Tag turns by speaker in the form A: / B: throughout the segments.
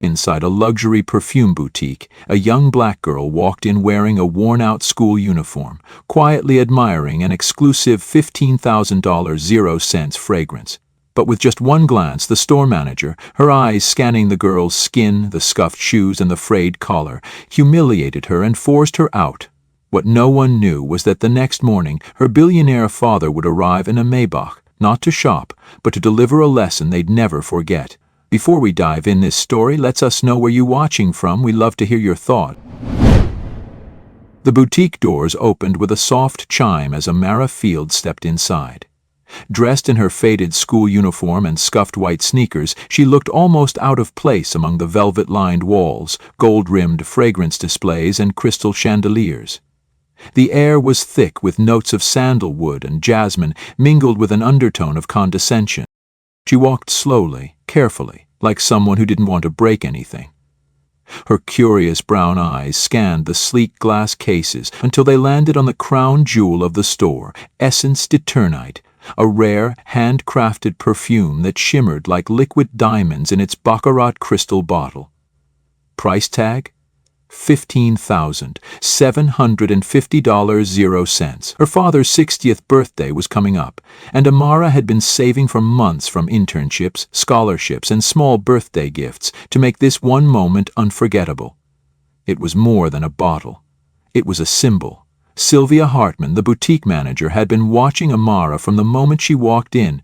A: Inside a luxury perfume boutique, a young black girl walked in wearing a worn-out school uniform, quietly admiring an exclusive $15,000 0-cents fragrance. But with just one glance, the store manager, her eyes scanning the girl's skin, the scuffed shoes, and the frayed collar, humiliated her and forced her out. What no one knew was that the next morning, her billionaire father would arrive in a Maybach, not to shop, but to deliver a lesson they'd never forget. Before we dive in this story, let us know where you're watching from. We love to hear your thought. The boutique doors opened with a soft chime as Amara Field stepped inside. Dressed in her faded school uniform and scuffed white sneakers, she looked almost out of place among the velvet-lined walls, gold-rimmed fragrance displays, and crystal chandeliers. The air was thick with notes of sandalwood and jasmine mingled with an undertone of condescension. She walked slowly, carefully, like someone who didn't want to break anything. Her curious brown eyes scanned the sleek glass cases until they landed on the crown jewel of the store, Essence d'Eternite, a rare, handcrafted perfume that shimmered like liquid diamonds in its baccarat crystal bottle. Price tag? $15,750 0 cents. Her father's 60th birthday was coming up, and Amara had been saving for months from internships, scholarships, and small birthday gifts to make this one moment unforgettable. It was more than a bottle. It was a symbol. Sylvia Hartman, the boutique manager, had been watching Amara from the moment she walked in.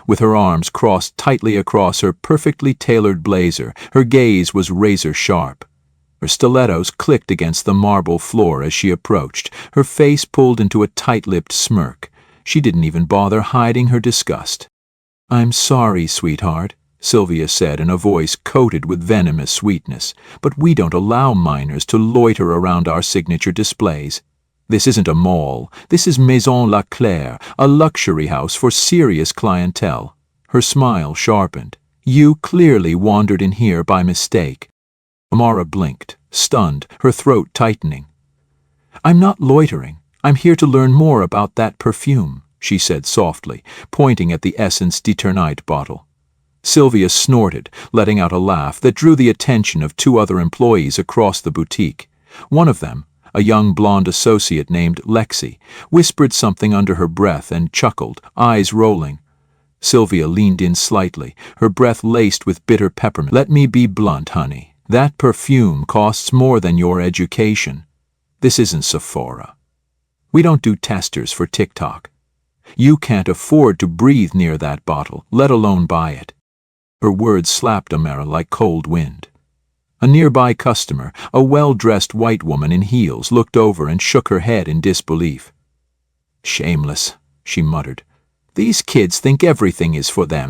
A: With her arms crossed tightly across her perfectly tailored blazer, her gaze was razor-sharp. Her stilettos clicked against the marble floor as she approached, her face pulled into a tight-lipped smirk. She didn't even bother hiding her disgust. "I'm sorry, sweetheart," Sylvia said in a voice coated with venomous sweetness, "but we don't allow minors to loiter around our signature displays. This isn't a mall. This is Maison La Claire, a luxury house for serious clientele." Her smile sharpened. "You clearly wandered in here by mistake." Amara blinked, stunned, her throat tightening. "I'm not loitering. I'm here to learn more about that perfume," she said softly, pointing at the Essence d'Eternite bottle. Sylvia snorted, letting out a laugh that drew the attention of two other employees across the boutique. One of them, a young blonde associate named Lexi, whispered something under her breath and chuckled, eyes rolling. Sylvia leaned in slightly, her breath laced with bitter peppermint. "Let me be blunt, honey. That perfume costs more than your education. This isn't Sephora. We don't do testers for TikTok. You can't afford to breathe near that bottle, let alone buy it." Her words slapped Amara like cold wind. A nearby customer, a well-dressed white woman in heels, looked over and shook her head in disbelief. "Shameless," she muttered. "These kids think everything is for them."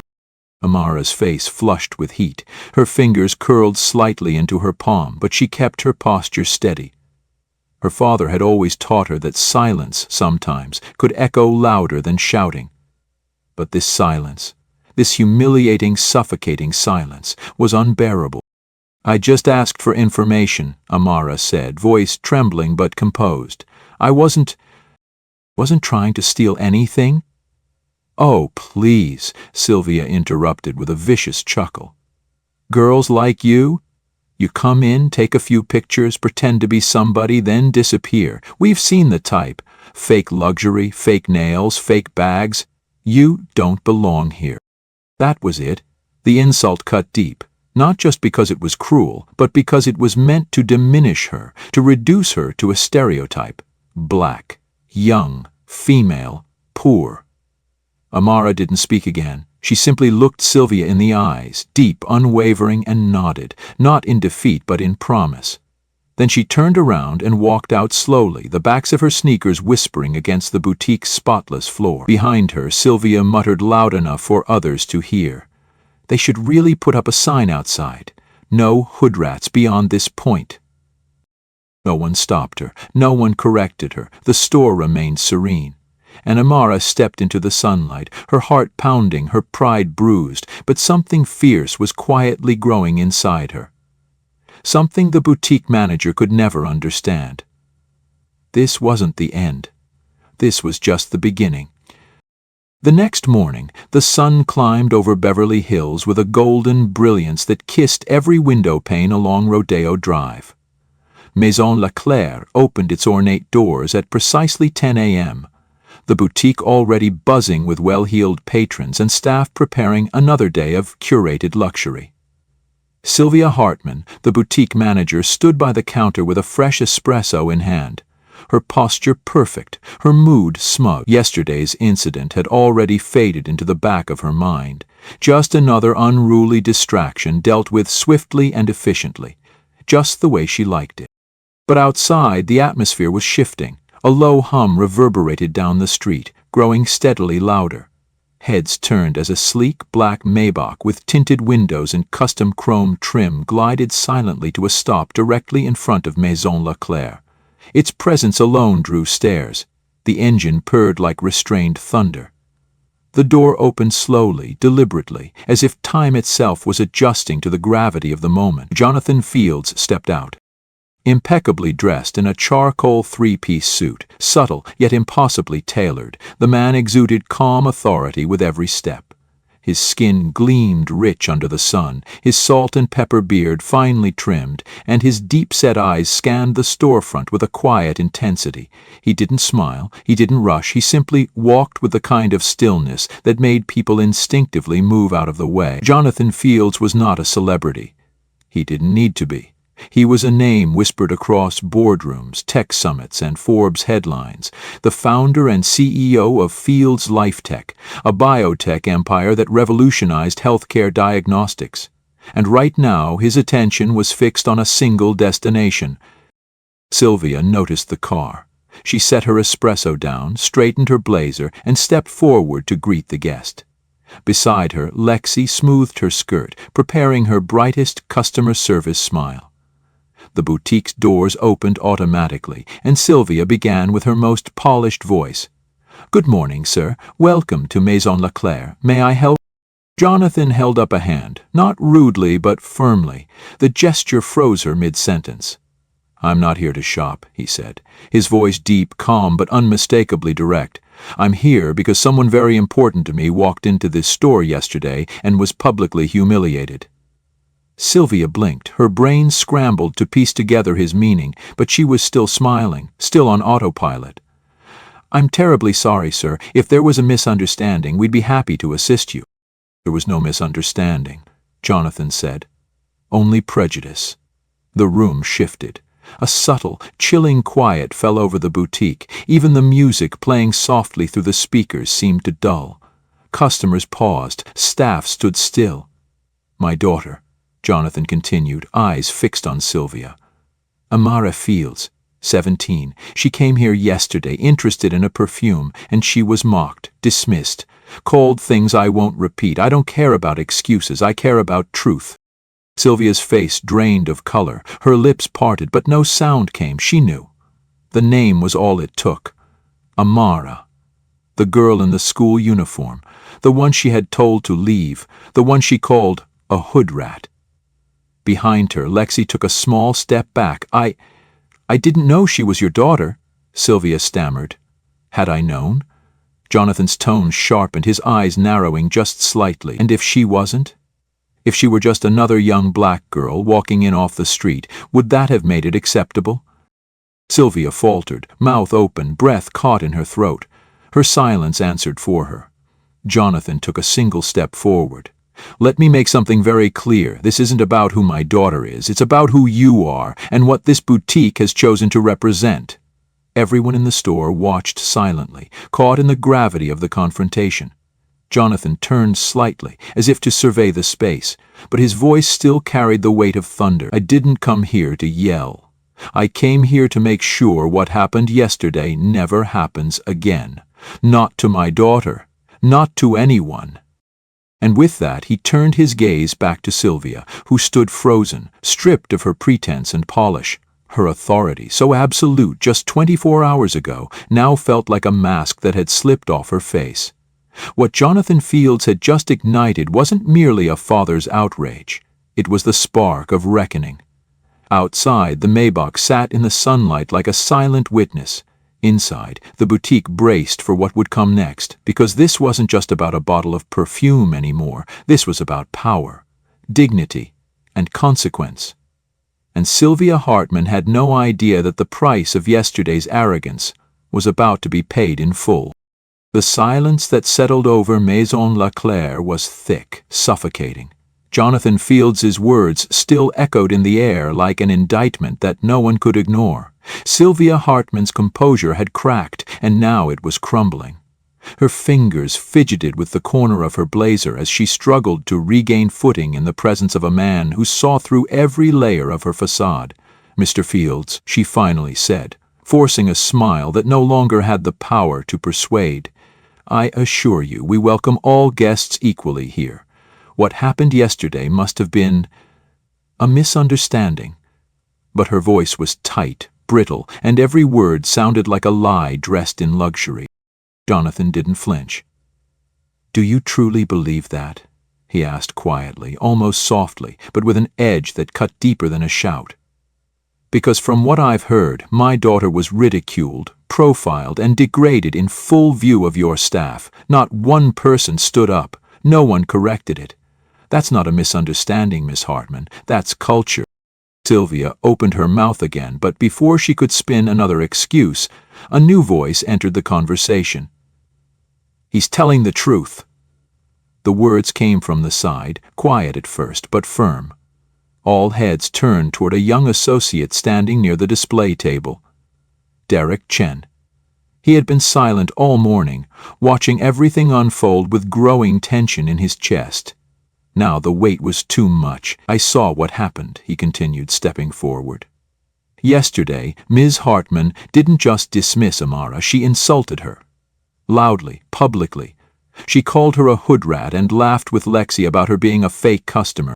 A: Amara's face flushed with heat. Her fingers curled slightly into her palm, but she kept her posture steady. Her father had always taught her that silence, sometimes, could echo louder than shouting. But this silence, this humiliating, suffocating silence, was unbearable. "I just asked for information," Amara said, voice trembling but composed. "I wasn't trying to steal anything." "Oh, please," Sylvia interrupted with a vicious chuckle. "Girls like you? You come in, take a few pictures, pretend to be somebody, then disappear. We've seen the type. Fake luxury, fake nails, fake bags. You don't belong here." That was it. The insult cut deep, not just because it was cruel, but because it was meant to diminish her, to reduce her to a stereotype. Black, young, female, poor. Amara didn't speak again. She simply looked Sylvia in the eyes, deep, unwavering, and nodded, not in defeat but in promise. Then she turned around and walked out slowly, the backs of her sneakers whispering against the boutique's spotless floor. Behind her, Sylvia muttered loud enough for others to hear. They should really put up a sign outside. No hoodrats beyond this point. No one stopped her. No one corrected her. The store remained serene. And Amara stepped into the sunlight, her heart pounding, her pride bruised, but something fierce was quietly growing inside her. Something the boutique manager could never understand. This wasn't the end. This was just the beginning. The next morning, the sun climbed over Beverly Hills with a golden brilliance that kissed every window pane along Rodeo Drive. Maison Leclerc opened its ornate doors at precisely 10 a.m., the boutique already buzzing with well-heeled patrons and staff preparing another day of curated luxury. Sylvia Hartman, the boutique manager, stood by the counter with a fresh espresso in hand, her posture perfect, her mood smug. Yesterday's incident had already faded into the back of her mind, just another unruly distraction dealt with swiftly and efficiently, just the way she liked it. But outside, the atmosphere was shifting. A low hum reverberated down the street, growing steadily louder. Heads turned as a sleek black Maybach with tinted windows and custom chrome trim glided silently to a stop directly in front of Maison Leclerc. Its presence alone drew stares. The engine purred like restrained thunder. The door opened slowly, deliberately, as if time itself was adjusting to the gravity of the moment. Jonathan Fields stepped out. Impeccably dressed in a charcoal three-piece suit, subtle yet impossibly tailored, the man exuded calm authority with every step. His skin gleamed rich under the sun, his salt and pepper beard finely trimmed, and his deep-set eyes scanned the storefront with a quiet intensity. He didn't smile, he didn't rush, he simply walked with the kind of stillness that made people instinctively move out of the way. Jonathan Fields was not a celebrity. He didn't need to be. He was a name whispered across boardrooms, tech summits, and Forbes headlines, the founder and CEO of Fields LifeTech, a biotech empire that revolutionized healthcare diagnostics. And right now his attention was fixed on a single destination. Sylvia noticed the car. She set her espresso down, straightened her blazer, and stepped forward to greet the guest. Beside her, Lexi smoothed her skirt, preparing her brightest customer service smile. The boutique's doors opened automatically, and Sylvia began with her most polished voice. "Good morning, sir. Welcome to Maison Leclerc. May I help?" Jonathan held up a hand, not rudely but firmly. The gesture froze her mid-sentence. "I'm not here to shop," he said, his voice deep, calm, but unmistakably direct. "I'm here because someone very important to me walked into this store yesterday and was publicly humiliated." Sylvia blinked. Her brain scrambled to piece together his meaning, but she was still smiling, still on autopilot. "I'm terribly sorry, sir. If there was a misunderstanding, we'd be happy to assist you." "There was no misunderstanding," Jonathan said. "Only prejudice." The room shifted. A subtle, chilling quiet fell over the boutique. Even the music playing softly through the speakers seemed to dull. Customers paused. Staff stood still. "My daughter," Jonathan continued, eyes fixed on Sylvia. "Amara Fields, 17. She came here yesterday, interested in a perfume, and she was mocked, dismissed, called things I won't repeat. I don't care about excuses, I care about truth." Sylvia's face drained of color, her lips parted, but no sound came. She knew. The name was all it took. Amara. The girl in the school uniform, the one she had told to leave, the one she called a hood rat. Behind her, Lexi took a small step back. I didn't know she was your daughter," Sylvia stammered. "Had I known?" Jonathan's tone sharpened, his eyes narrowing just slightly. "And if she wasn't? If she were just another young black girl walking in off the street, would that have made it acceptable?" Sylvia faltered, mouth open, breath caught in her throat. Her silence answered for her. Jonathan took a single step forward. "Let me make something very clear. This isn't about who my daughter is. It's about who you are and what this boutique has chosen to represent." Everyone in the store watched silently, caught in the gravity of the confrontation. Jonathan turned slightly, as if to survey the space, but his voice still carried the weight of thunder. "I didn't come here to yell. I came here to make sure what happened yesterday never happens again. Not to my daughter. Not to anyone." And with that he turned his gaze back to Sylvia, who stood frozen, stripped of her pretense and polish. Her authority, so absolute just 24 hours ago, now felt like a mask that had slipped off her face. What Jonathan Fields had just ignited wasn't merely a father's outrage. It was the spark of reckoning. Outside, the Maybach sat in the sunlight like a silent witness, Inside, the boutique braced for what would come next, because this wasn't just about a bottle of perfume anymore. This was about power, dignity, and consequence. And Sylvia Hartman had no idea that the price of yesterday's arrogance was about to be paid in full. The silence that settled over Maison Leclerc was thick, suffocating. Jonathan Fields's words still echoed in the air like an indictment that no one could ignore. Sylvia Hartman's composure had cracked, and now it was crumbling. Her fingers fidgeted with the corner of her blazer as she struggled to regain footing in the presence of a man who saw through every layer of her facade. "Mr. Fields," she finally said, forcing a smile that no longer had the power to persuade, "I assure you we welcome all guests equally here. What happened yesterday must have been a misunderstanding." But her voice was tight, brittle, and every word sounded like a lie dressed in luxury. Jonathan didn't flinch. "Do you truly believe that?" he asked quietly, almost softly, but with an edge that cut deeper than a shout. "Because from what I've heard, my daughter was ridiculed, profiled, and degraded in full view of your staff. Not one person stood up. No one corrected it. That's not a misunderstanding, Miss Hartman. That's culture." Sylvia opened her mouth again, but before she could spin another excuse, a new voice entered the conversation. "He's telling the truth." The words came from the side, quiet at first, but firm. All heads turned toward a young associate standing near the display table. Derek Chen. He had been silent all morning, watching everything unfold with growing tension in his chest. Now the weight was too much. "I saw what happened," he continued, stepping forward. "Yesterday, Ms. Hartman didn't just dismiss Amara, she insulted her. Loudly, publicly. She called her a hoodrat and laughed with Lexi about her being a fake customer."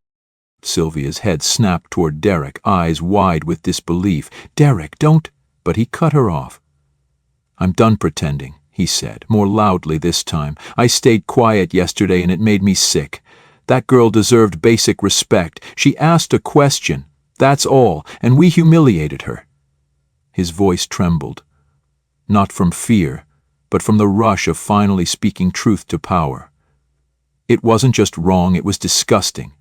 A: Sylvia's head snapped toward Derek, eyes wide with disbelief. "Derek, don't—" But he cut her off. "I'm done pretending," he said, more loudly this time. "I stayed quiet yesterday and it made me sick. That girl deserved basic respect. She asked a question, that's all, and we humiliated her." His voice trembled. Not from fear, but from the rush of finally speaking truth to power. It wasn't just wrong, it was disgusting.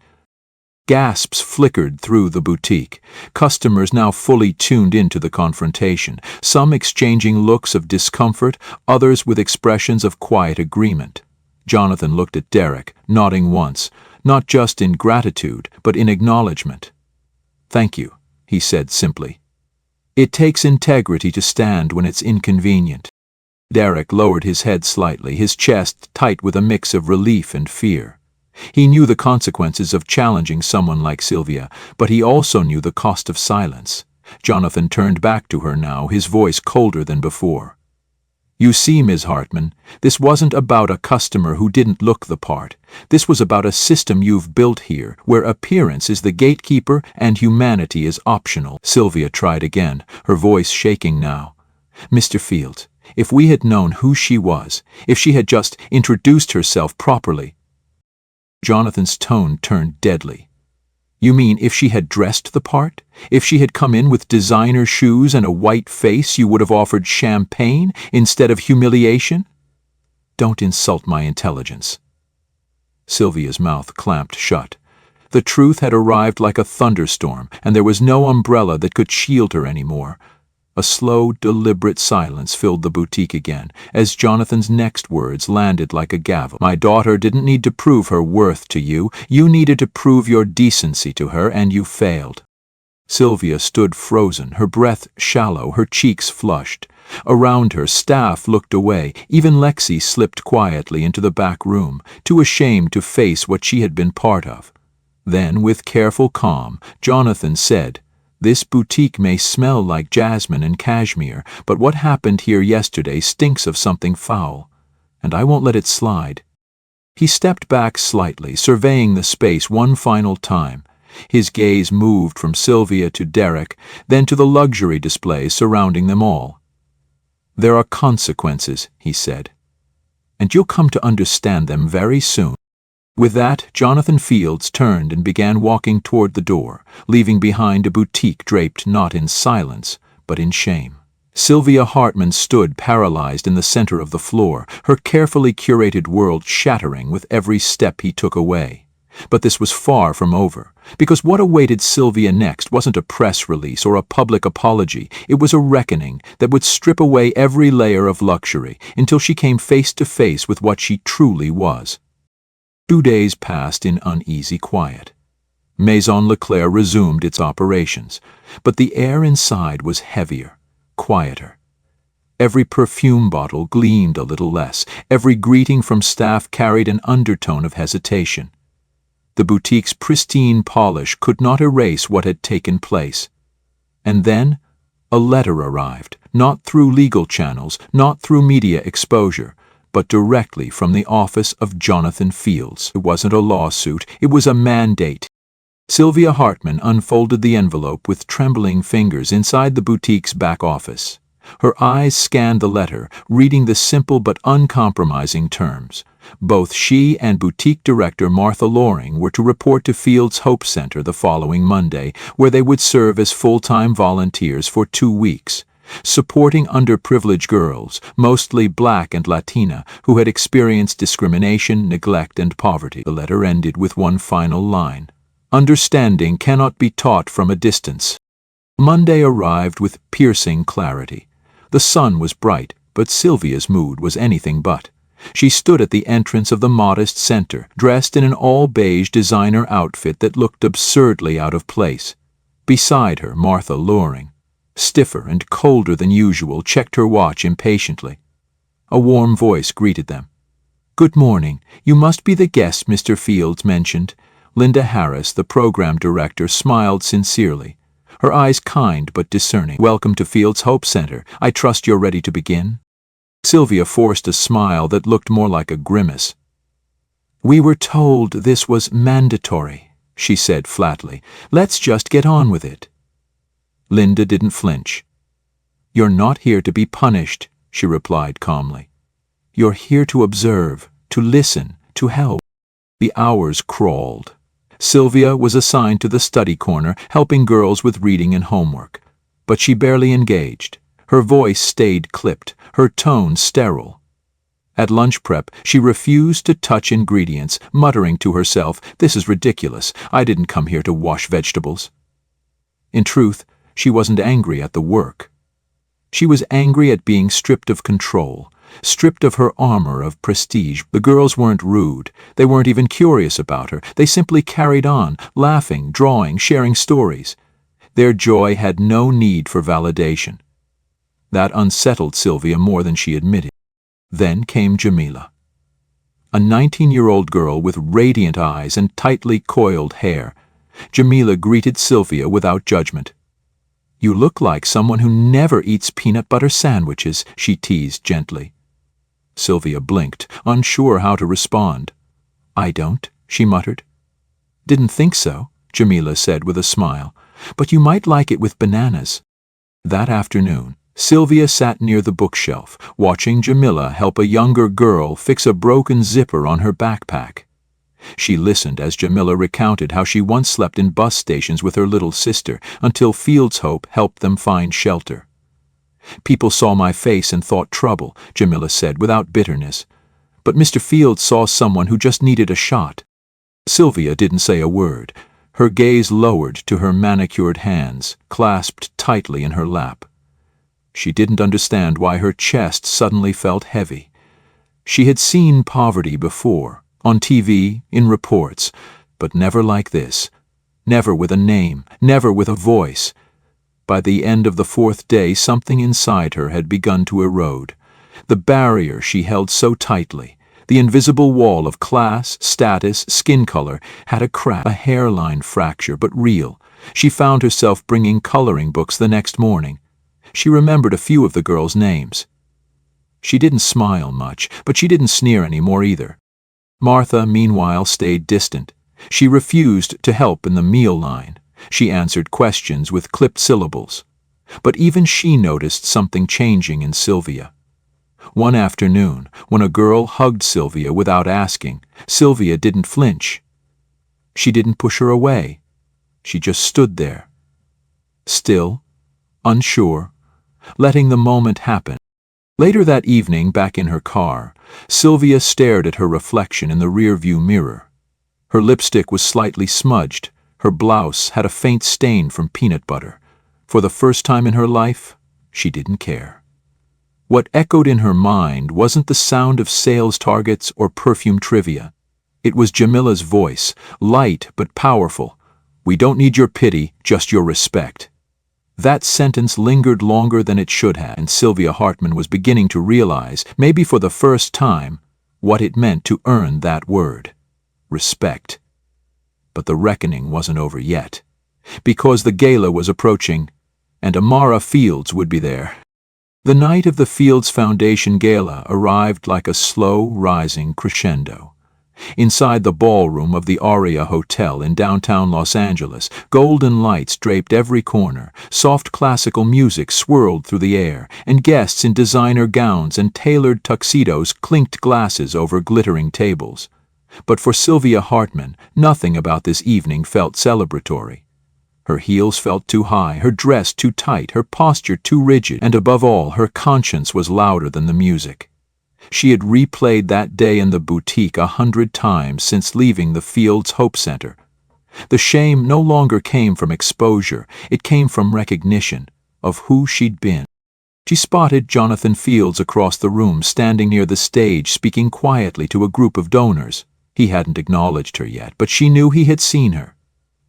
A: Gasps flickered through the boutique, customers now fully tuned into the confrontation, some exchanging looks of discomfort, others with expressions of quiet agreement. Jonathan looked at Derek, nodding once, not just in gratitude, but in acknowledgement. "Thank you," he said simply. "It takes integrity to stand when it's inconvenient." Derek lowered his head slightly, his chest tight with a mix of relief and fear. He knew the consequences of challenging someone like Sylvia, but he also knew the cost of silence. Jonathan turned back to her now, his voice colder than before. "You see, Ms. Hartman, this wasn't about a customer who didn't look the part. This was about a system you've built here, where appearance is the gatekeeper and humanity is optional." Sylvia tried again, her voice shaking now. "Mr. Fields, if we had known who she was, if she had just introduced herself properly—" Jonathan's tone turned deadly. "You mean if she had dressed the part? If she had come in with designer shoes and a white face, you would have offered champagne instead of humiliation? Don't insult my intelligence." Sylvia's mouth clamped shut. The truth had arrived like a thunderstorm, and there was no umbrella that could shield her anymore. A slow, deliberate silence filled the boutique again, as Jonathan's next words landed like a gavel. "My daughter didn't need to prove her worth to you. You needed to prove your decency to her, and you failed." Sylvia stood frozen, her breath shallow, her cheeks flushed. Around her, staff looked away. Even Lexi slipped quietly into the back room, too ashamed to face what she had been part of. Then, with careful calm, Jonathan said, "This boutique may smell like jasmine and cashmere, but what happened here yesterday stinks of something foul, and I won't let it slide." He stepped back slightly, surveying the space one final time. His gaze moved from Sylvia to Derek, then to the luxury displays surrounding them all. "There are consequences," he said, "and you'll come to understand them very soon." With that, Jonathan Fields turned and began walking toward the door, leaving behind a boutique draped not in silence, but in shame. Sylvia Hartman stood paralyzed in the center of the floor, her carefully curated world shattering with every step he took away. But this was far from over, because what awaited Sylvia next wasn't a press release or a public apology. It was a reckoning that would strip away every layer of luxury until she came face to face with what she truly was. 2 days passed in uneasy quiet. Maison Leclerc resumed its operations, but the air inside was heavier, quieter. Every perfume bottle gleamed a little less. Every greeting from staff carried an undertone of hesitation. The boutique's pristine polish could not erase what had taken place. And then a letter arrived, not through legal channels, not through media exposure, but directly from the office of Jonathan Fields. It wasn't a lawsuit, it was a mandate. Sylvia Hartman unfolded the envelope with trembling fingers inside the boutique's back office. Her eyes scanned the letter, reading the simple but uncompromising terms. Both she and boutique director Martha Loring were to report to Fields Hope Center the following Monday, where they would serve as full-time volunteers for 2 weeks, supporting underprivileged girls, mostly Black and Latina, who had experienced discrimination, neglect, and poverty. The letter ended with one final line: "Understanding cannot be taught from a distance." Monday arrived with piercing clarity. The sun was bright, but Sylvia's mood was anything but. She stood at the entrance of the modest center, dressed in an all-beige designer outfit that looked absurdly out of place. Beside her, Martha Loring, stiffer and colder than usual, checked her watch impatiently. A warm voice greeted them. "Good morning. You must be the guest Mr. Fields mentioned." Linda Harris, the program director, smiled sincerely, her eyes kind but discerning. "Welcome to Fields Hope Center. I trust you're ready to begin?" Sylvia forced a smile that looked more like a grimace. "We were told this was mandatory," she said flatly. "Let's just get on with it." Linda didn't flinch. "You're not here to be punished," she replied calmly. "You're here to observe, to listen, to help." The hours crawled. Sylvia was assigned to the study corner, helping girls with reading and homework. But she barely engaged. Her voice stayed clipped, her tone sterile. At lunch prep, she refused to touch ingredients, muttering to herself, "This is ridiculous. I didn't come here to wash vegetables." In truth, she wasn't angry at the work. She was angry at being stripped of control, stripped of her armor of prestige. The girls weren't rude. They weren't even curious about her. They simply carried on, laughing, drawing, sharing stories. Their joy had no need for validation. That unsettled Sylvia more than she admitted. Then came Jamila, a 19-year-old girl with radiant eyes and tightly coiled hair. Jamila greeted Sylvia without judgment. "You look like someone who never eats peanut butter sandwiches," she teased gently. Sylvia blinked, unsure how to respond. "I don't," she muttered. "Didn't think so," Jamila said with a smile. "But you might like it with bananas." That afternoon, Sylvia sat near the bookshelf, watching Jamila help a younger girl fix a broken zipper on her backpack. She listened as Jamila recounted how she once slept in bus stations with her little sister until Fields Hope helped them find shelter. "People saw my face and thought trouble," Jamila said without bitterness. "But Mr. Fields saw someone who just needed a shot." Sylvia didn't say a word. Her gaze lowered to her manicured hands, clasped tightly in her lap. She didn't understand why her chest suddenly felt heavy. She had seen poverty before, on TV, in reports, but never like this. Never with a name, never with a voice. By the end of the 4th day, something inside her had begun to erode. The barrier she held so tightly, the invisible wall of class, status, skin color, had a crack, a hairline fracture, but real. She found herself bringing coloring books the next morning. She remembered a few of the girls' names. She didn't smile much, but she didn't sneer anymore either. Martha, meanwhile, stayed distant. She refused to help in the meal line. She answered questions with clipped syllables. But even she noticed something changing in Sylvia. One afternoon, when a girl hugged Sylvia without asking, Sylvia didn't flinch. She didn't push her away. She just stood there. Still, unsure, letting the moment happen. Later that evening, back in her car, Sylvia stared at her reflection in the rearview mirror. Her lipstick was slightly smudged. Her blouse had a faint stain from peanut butter. For the first time in her life, she didn't care. What echoed in her mind wasn't the sound of sales targets or perfume trivia. It was Jamila's voice, light but powerful. "We don't need your pity, just your respect." That sentence lingered longer than it should have, and Sylvia Hartman was beginning to realize, maybe for the first time, what it meant to earn that word. Respect. But the reckoning wasn't over yet, because the gala was approaching, and Amara Fields would be there. The night of the Fields Foundation Gala arrived like a slow, rising crescendo. Inside the ballroom of the Aria Hotel in downtown Los Angeles, golden lights draped every corner, soft classical music swirled through the air, and guests in designer gowns and tailored tuxedos clinked glasses over glittering tables. But for Sylvia Hartman, nothing about this evening felt celebratory. Her heels felt too high, her dress too tight, her posture too rigid, and above all, her conscience was louder than the music. She had replayed that day in the boutique 100 times since leaving the Fields Hope Center. The shame no longer came from exposure, it came from recognition of who she'd been. She spotted Jonathan Fields across the room, standing near the stage, speaking quietly to a group of donors. He hadn't acknowledged her yet, but she knew he had seen her.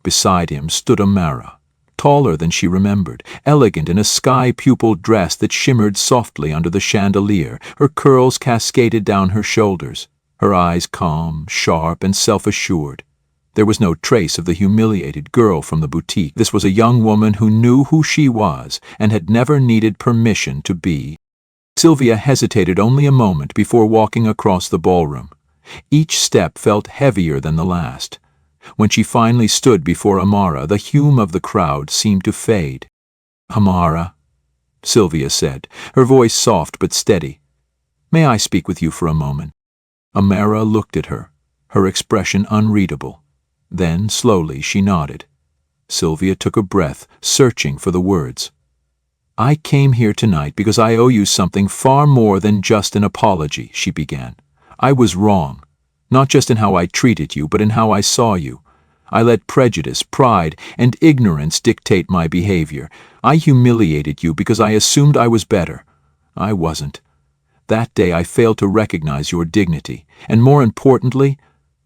A: Beside him stood Amara, taller than she remembered, elegant in a sky-pupil dress that shimmered softly under the chandelier, her curls cascaded down her shoulders, her eyes calm, sharp, and self-assured. There was no trace of the humiliated girl from the boutique. This was a young woman who knew who she was and had never needed permission to be. Sylvia hesitated only a moment before walking across the ballroom. Each step felt heavier than the last. When she finally stood before Amara, the hum of the crowd seemed to fade. "Amara," Sylvia said, her voice soft but steady. "May I speak with you for a moment?" Amara looked at her, her expression unreadable. Then, slowly, she nodded. Sylvia took a breath, searching for the words. "I came here tonight because I owe you something far more than just an apology," she began. "I was wrong. Not just in how I treated you, but in how I saw you. I let prejudice, pride, and ignorance dictate my behavior. I humiliated you because I assumed I was better. I wasn't. That day I failed to recognize your dignity, and more importantly,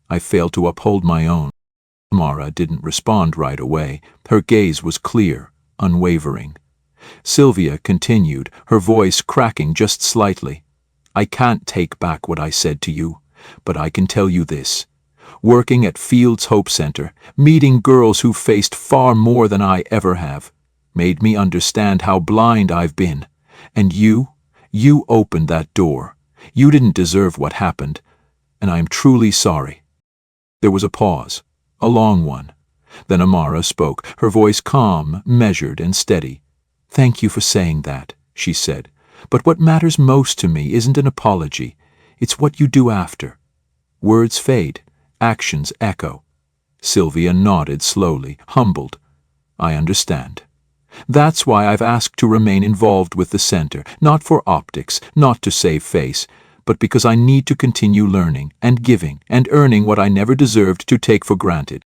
A: I failed to uphold my own." Amara didn't respond right away. Her gaze was clear, unwavering. Sylvia continued, her voice cracking just slightly. "I can't take back what I said to you. But I can tell you this. Working at Fields Hope Center, meeting girls who faced far more than I ever have, made me understand how blind I've been. And you opened that door. You didn't deserve what happened, and I am truly sorry." There was a pause, a long one. Then Amara spoke, her voice calm, measured, and steady. "Thank you for saying that," she said. "But what matters most to me isn't an apology. It's what you do after. Words fade, actions echo." Sylvia nodded slowly, humbled. "I understand. That's why I've asked to remain involved with the center, not for optics, not to save face, but because I need to continue learning and giving and earning what I never deserved to take for granted."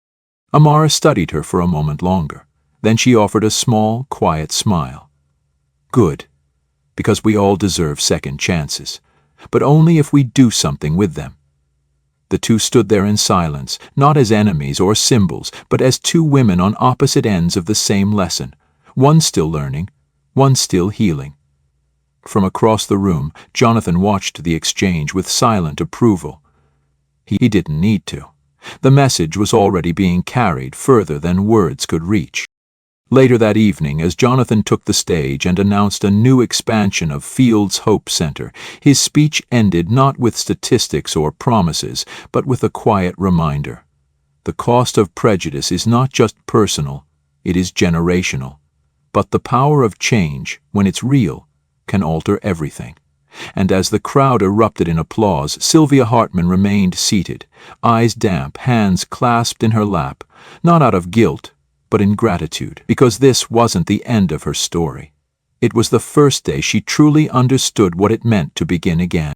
A: Amara studied her for a moment longer. Then she offered a small, quiet smile. "Good, because we all deserve second chances. But only if we do something with them." The two stood there in silence, not as enemies or symbols, but as two women on opposite ends of the same lesson, one still learning, one still healing. From across the room, Jonathan watched the exchange with silent approval. He didn't need to. The message was already being carried further than words could reach. Later that evening, as Jonathan took the stage and announced a new expansion of Fields Hope Center, his speech ended not with statistics or promises, but with a quiet reminder. The cost of prejudice is not just personal, it is generational. But the power of change, when it's real, can alter everything. And as the crowd erupted in applause, Sylvia Hartman remained seated, eyes damp, hands clasped in her lap, not out of guilt, but in gratitude, because this wasn't the end of her story. It was the first day she truly understood what it meant to begin again.